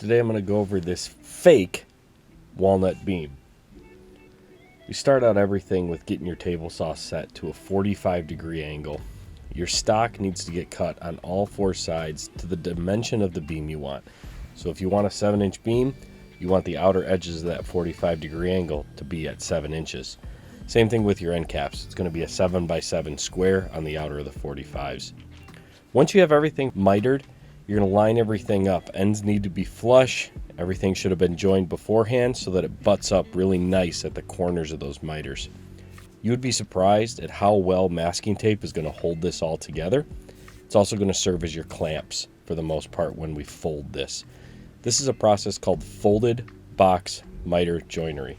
Today I'm going to go over this fake walnut beam. You start out everything with getting your table saw set to a 45-degree angle. Your stock needs to get cut on all four sides to the dimension of the beam you want. So if you want a 7-inch beam, you want the outer edges of that 45-degree angle to be at 7 inches. Same thing with your end caps. It's going to be a 7x7 square on the outer of the 45s. Once you have everything mitered, you're going to line everything up. Ends need to be flush. Everything should have been joined beforehand so that it butts up really nice at the corners of those miters. You would be surprised at how well masking tape is going to hold this all together. It's also going to serve as your clamps for the most part when we fold this. This is a process called folded box miter joinery.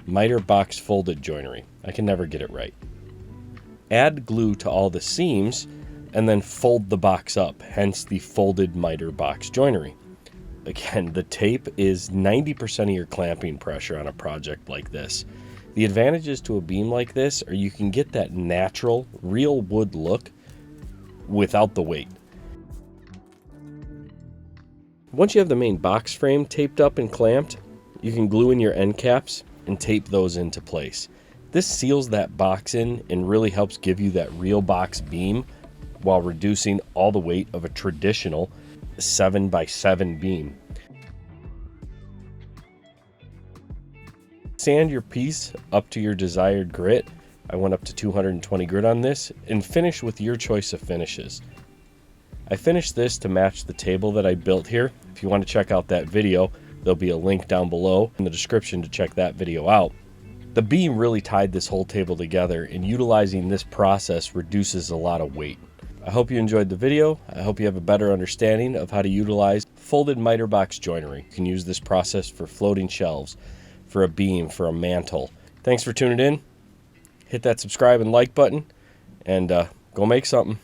Miter box folded joinery. I can never get it right. Add glue to all the seams and then fold the box up, hence the folded miter box joinery. Again, the tape is 90% of your clamping pressure on a project like this. The advantages to a beam like this are you can get that natural, real wood look without the weight. Once you have the main box frame taped up and clamped, you can glue in your end caps and tape those into place. This seals that box in and really helps give you that real box beam while reducing all the weight of a traditional 7x7 beam. Sand your piece up to your desired grit. I went up to 220 grit on this, and finish with your choice of finishes. I finished this to match the table that I built here. If you want to check out that video, there'll be a link down below in the description to check that video out. The beam really tied this whole table together, and utilizing this process reduces a lot of weight. I hope you enjoyed the video. I hope you have a better understanding of how to utilize folded miter box joinery. You can use this process for floating shelves, for a beam, for a mantle. Thanks for tuning in. Hit that subscribe and like button, and go make something.